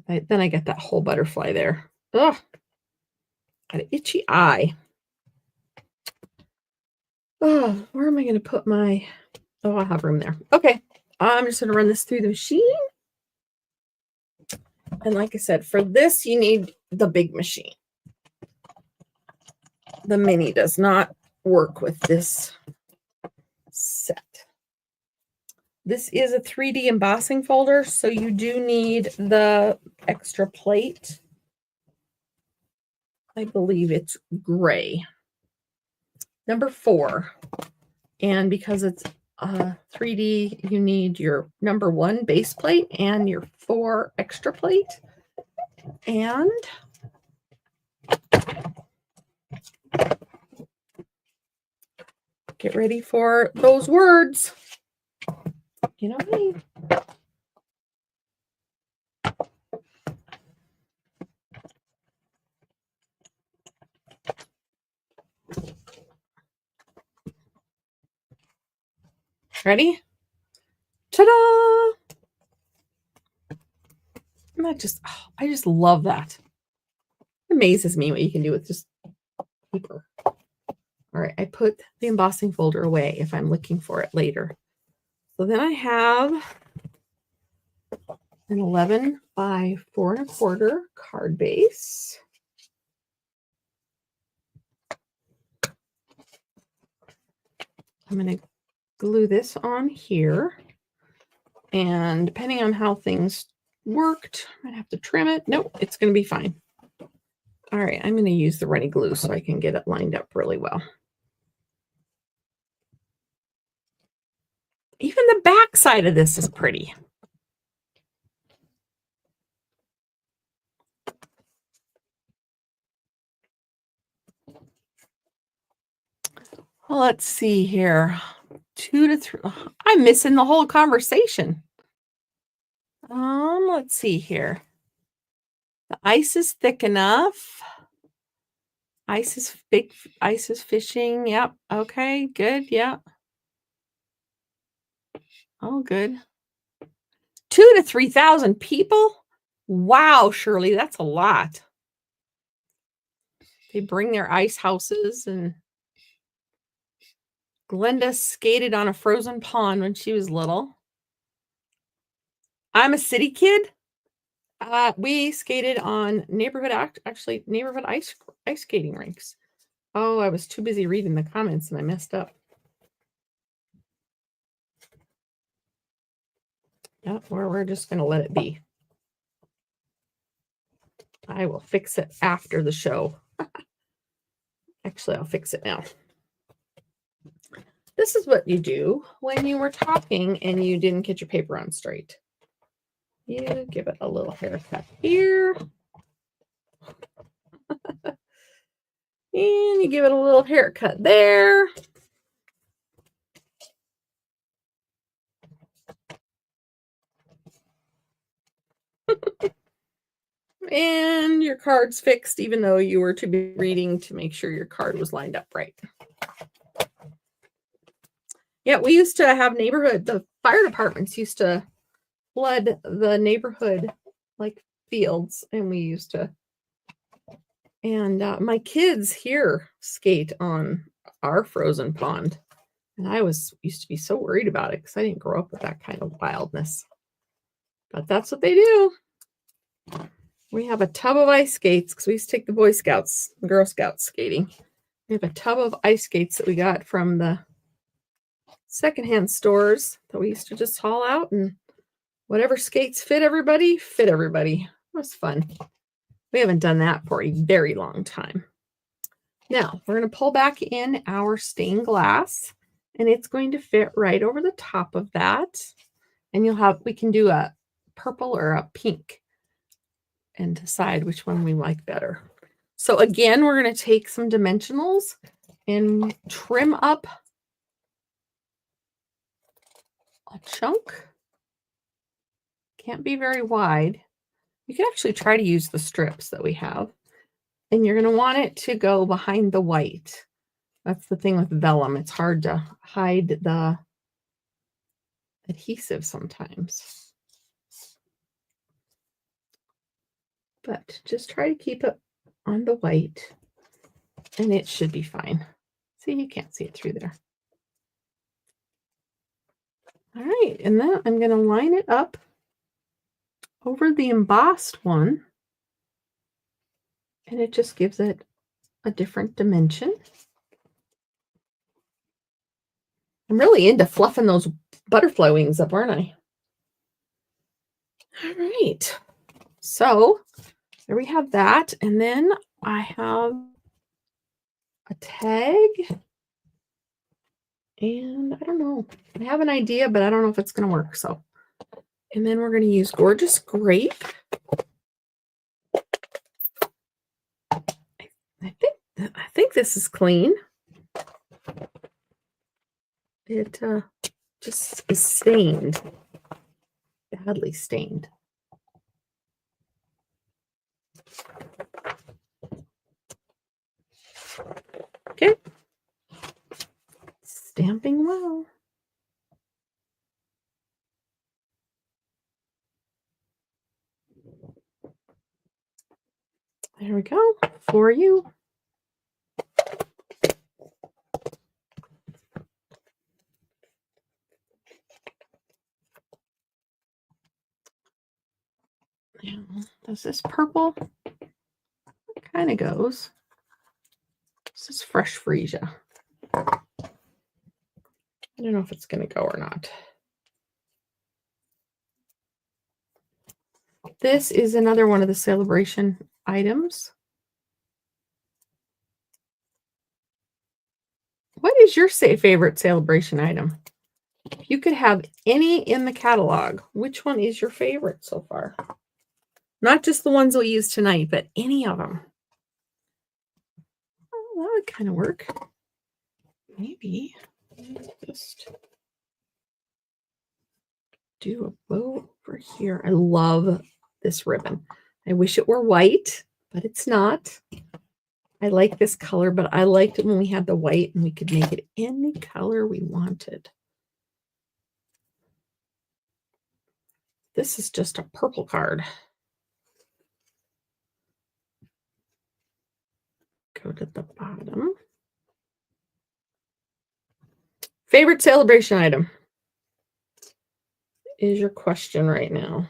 Then I get that whole butterfly there. Ugh, got an itchy eye. Oh, where am I going to put my, oh, I'll have room there. Okay, I'm just going to run this through the machine. And like I said, for this, you need the big machine. The mini does not work with this set. This is a 3D embossing folder, so you do need the extra plate. I believe it's gray. Number 4. And because it's 3D, you need your number 1 base plate and your 4 extra plate. And get ready for those words. You know me. Ready? Ta-da! And that just, oh, I just love that. It amazes me what you can do with just paper. All right, I put the embossing folder away if I'm looking for it later. So then I have an 11 by 4 1/4 card base. I'm going to glue this on here. And depending on how things worked. I'd have to trim it. Nope, it's going to be fine. All right, I'm going to use the runny glue so I can get it lined up really well. Even the back side of this is pretty. Well, let's see here. 2 to 3. I'm missing the whole conversation. Let's see here. The ice is thick enough. Ice is big. Ice is fishing. Yep. Okay. Good. Yep. Oh, good. 2 to 3,000 people. Wow, Shirley, that's a lot. They bring their ice houses, and Glenda skated on a frozen pond when she was little. I'm a city kid. We skated on neighborhood ice skating rinks. Oh, I was too busy reading the comments and I messed up. Yeah, we're just going to let it be. I will fix it after the show. Actually, I'll fix it now. This is what you do when you were talking and you didn't get your paper on straight. You give it a little haircut here. And you give it a little haircut there. And your card's fixed, even though you were to be reading to make sure your card was lined up right. Yeah, we used to have the fire departments used to flood the neighborhood like fields, and we used to, and my kids here skate on our frozen pond, and I used to be so worried about it because I didn't grow up with that kind of wildness, but that's what they do. We have a tub of ice skates because we used to take the Boy Scouts, the Girl Scouts skating. We have a tub of ice skates that we got from the secondhand stores that we used to just haul out, and whatever skates fit everybody. It was fun. We haven't done that for a very long time. Now we're going to pull back in our stained glass, and it's going to fit right over the top of that. And we can do a purple or a pink and decide which one we like better. So again, we're going to take some dimensionals and trim up a chunk. Can't be very wide. You can actually try to use the strips that we have. And you're going to want it to go behind the white. That's the thing with vellum. It's hard to hide the adhesive sometimes. But just try to keep it on the white, and it should be fine. See, you can't see it through there. All right, and then I'm going to line it up over the embossed one, and it just gives it a different dimension. I'm really into fluffing those butterfly wings up, aren't I? All right, so there we have that, and then I have a tag, and I don't know. I have an idea, but I don't know if it's going to work. So, and then we're going to use Gorgeous Grape. I think this is clean. It just is stained, badly stained. Okay. Stamping well. There we go for you. Now, does this purple? It kind of goes. This is Fresh Freesia. I don't know if it's going to go or not. This is another one of the Sale-a-bration items. What is your favorite Sale-a-bration item? If you could have any in the catalog, which one is your favorite so far? Not just the ones we use tonight, but any of them. Oh, that would kind of work. Maybe just do a bow over here. I love this ribbon. I wish it were white, but it's not. I like this color, but I liked it when we had the white and we could make it any color we wanted. This is just a purple card. Go to the bottom. Favorite Sale-a-bration item is your question right now.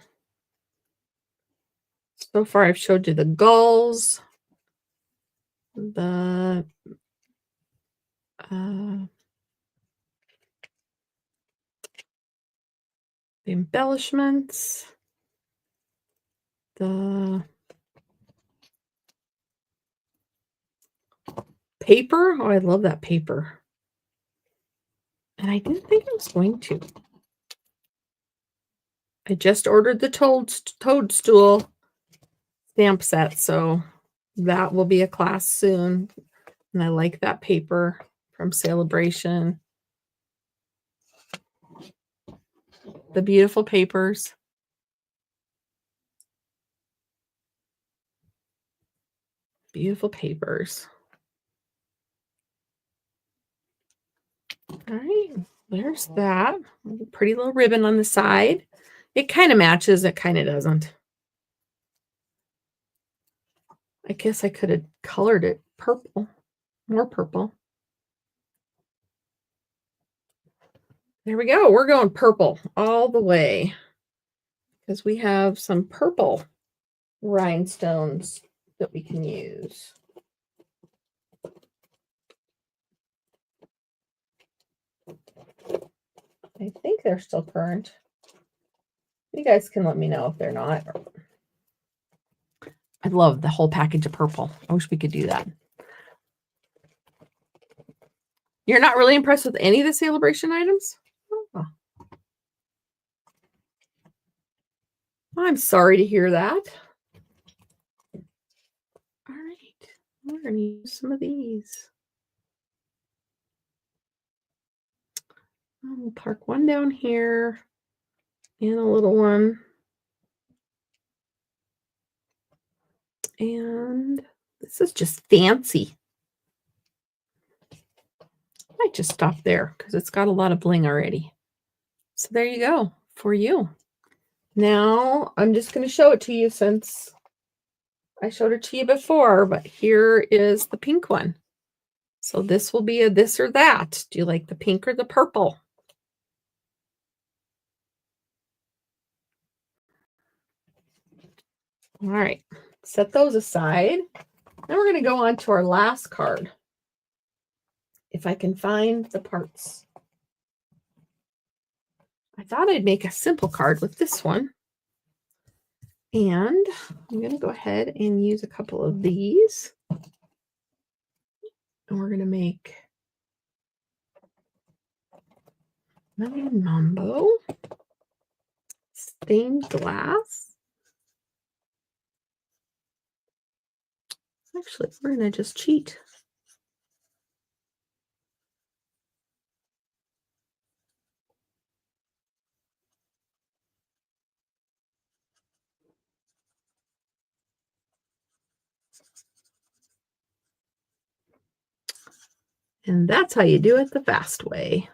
So far, I've showed you the gulls, the embellishments, the paper. Oh, I love that paper. And I didn't think I was going to. I just ordered the toadstool stamp set, so that will be a class soon. And I like that paper from Sale-a-bration. The beautiful papers. Beautiful papers. All right, there's that. Pretty little ribbon on the side. It kind of matches, it kind of doesn't. I guess I could have colored it purple, more purple. There we go. We're going purple all the way because we have some purple rhinestones that we can use. I think they're still current. You guys can let me know if they're not. I love the whole package of purple. I wish we could do that. You're not really impressed with any of the Sale-a-bration items? Oh. I'm sorry to hear that. All right, we're going to use some of these. We'll park one down here and a little one. And this is just fancy. I might just stop there because it's got a lot of bling already. So there you go for you. Now I'm just going to show it to you since I showed it to you before, but here is the pink one. So this will be a this or that. Do you like the pink or the purple? All right, set those aside. Now we're going to go on to our last card. If I can find the parts. I thought I'd make a simple card with this one. And I'm going to go ahead and use a couple of these. And we're going to make Melon Mambo, stained glass. Actually, we're going to just cheat. And that's how you do it the fast way.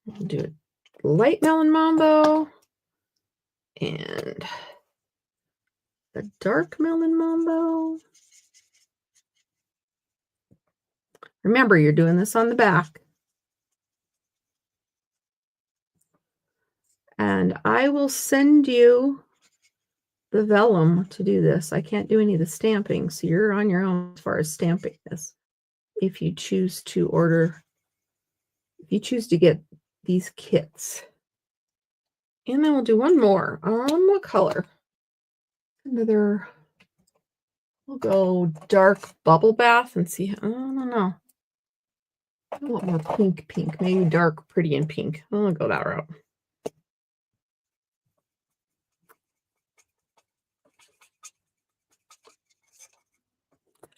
We'll do it light Melon Mambo and the dark Melon Mambo. Remember, you're doing this on the back. And I will send you the vellum to do this. I can't do any of the stamping, so you're on your own as far as stamping this. If you choose to order, if you choose to get these kits. And then we'll do one more. What color? Another, we'll go dark bubble bath and see. I don't know. I want more pink. Maybe dark, pretty, and pink. I'll go that route.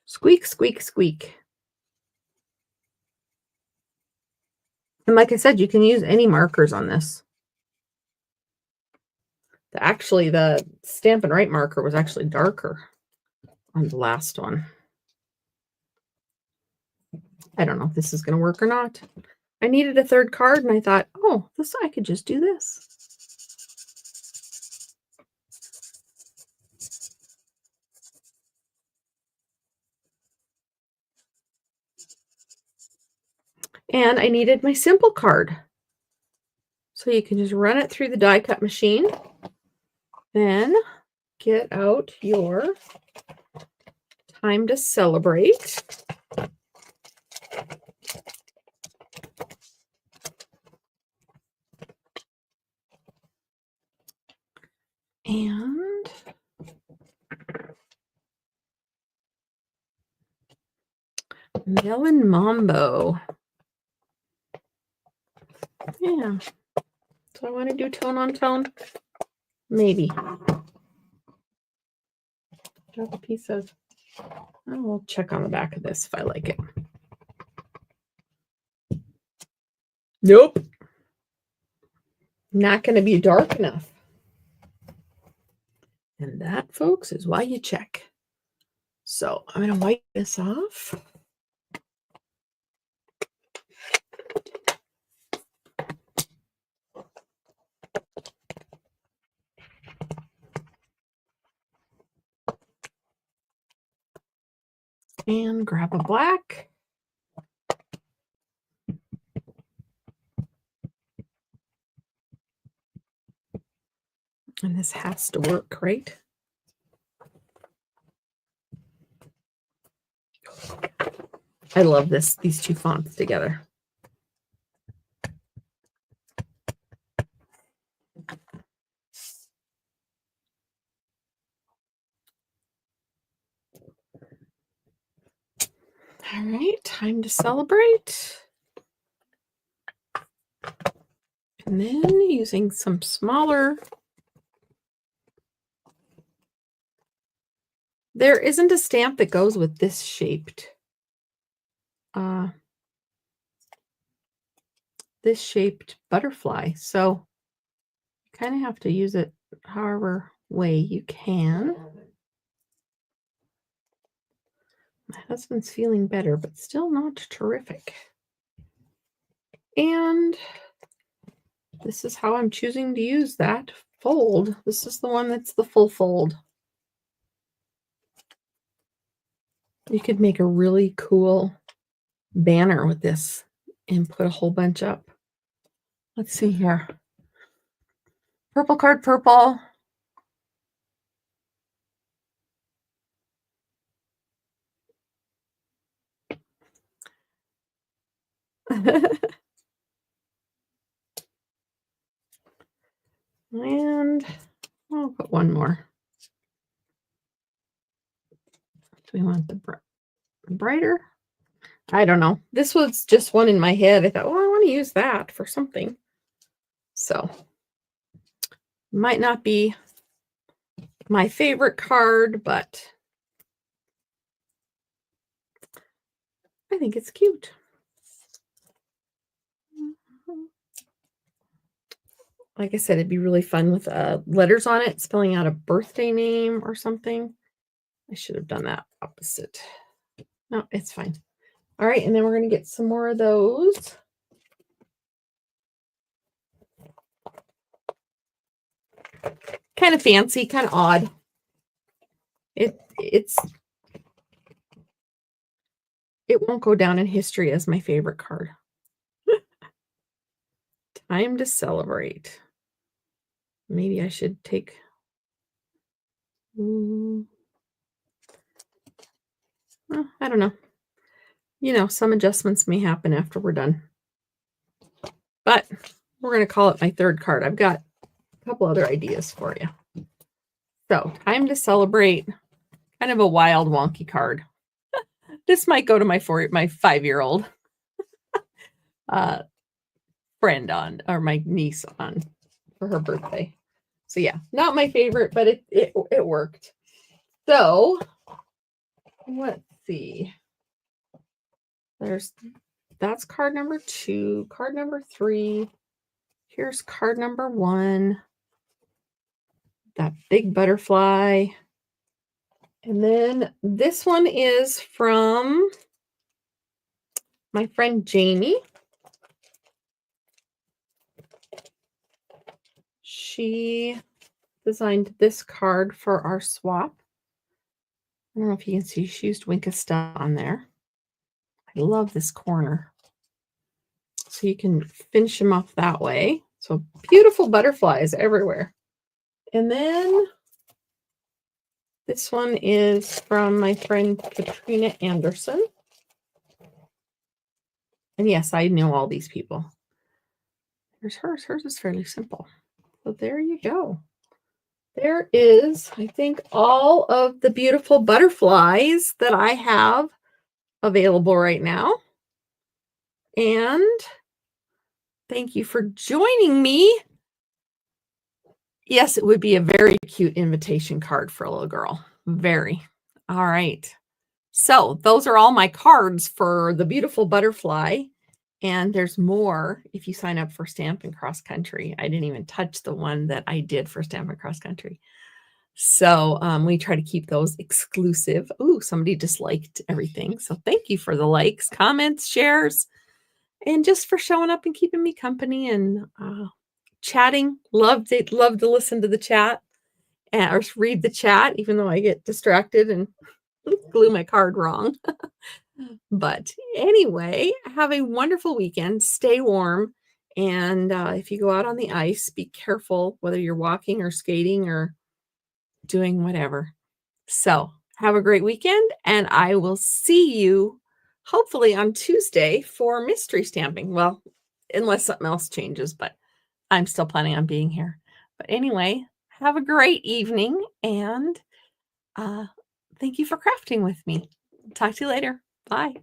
Squeak, squeak, squeak. And like I said, you can use any markers on this. Actually, the Stampin' Wright marker was actually darker on the last one. I don't know if this is going to work or not. I needed a third card, and I thought, oh, I could just do this. And I needed my simple card. So you can just run it through the die cut machine. Then get out your Time to Celebrate. And Melon Mambo. Yeah. So I want to do tone on tone. Maybe. Drop a piece of. I will check on the back of this if I like it. Nope. Not going to be dark enough. And that, folks, is why you check. So I'm going to wipe this off. And grab a black. And this has to work, right? I love these two fonts together. All right, Time to Celebrate. And then using some smaller. There isn't a stamp that goes with this shaped. This shaped butterfly. So you kind of have to use it however way you can. My husband's feeling better, but still not terrific. And this is how I'm choosing to use that fold. This is the one that's the full fold. You could make a really cool banner with this and put a whole bunch up. Let's see here. Purple card, purple. And I'll put one more. Do we want the brighter? I don't know. This was just one in my head. I thought, well, I want to use that for something. So, might not be my favorite card, but I think it's cute. Like I said, it'd be really fun with letters on it, spelling out a birthday name or something. I should have done that opposite. No, it's fine. All right, and then we're going to get some more of those. Kind of fancy, kind of odd. It won't go down in history as my favorite card. Time to Celebrate. Maybe I should take. I don't know. You know, some adjustments may happen after we're done. But we're going to call it my third card. I've got couple other ideas for you. So, time to celebrate. Kind of a wild, wonky card. This might go to my 5-year-old friend on, or my niece on, for her birthday. So yeah, not my favorite, but it worked. So let's see. That's card number 2, card number 3. Here's card number 1. That big butterfly. And then this one is from my friend Jamie. She designed this card for our swap. I don't know if you can see, she used Winka stuff on there. I love this corner. So you can finish them off that way. So beautiful butterflies everywhere. And then this one is from my friend Katrina Anderson. And yes, I know all these people. There's hers. Hers is fairly simple. So there you go. There is, I think, all of the beautiful butterflies that I have available right now. And thank you for joining me. Yes, it would be a very cute invitation card for a little girl. Very. All right. So those are all my cards for the beautiful butterfly. And there's more if you sign up for Stampin' Cross Country. I didn't even touch the one that I did for Stampin' Cross Country. So we try to keep those exclusive. Ooh, somebody just liked everything. So thank you for the likes, comments, shares, and just for showing up and keeping me company and chatting. Loved it. Love to listen to the chat or read the chat, even though I get distracted and glue my card wrong. But anyway, have a wonderful weekend. Stay warm. And if you go out on the ice, be careful whether you're walking or skating or doing whatever. So have a great weekend, and I will see you hopefully on Tuesday for mystery stamping. Well, unless something else changes, but I'm still planning on being here. But anyway, have a great evening, and thank you for crafting with me. Talk to you later. Bye.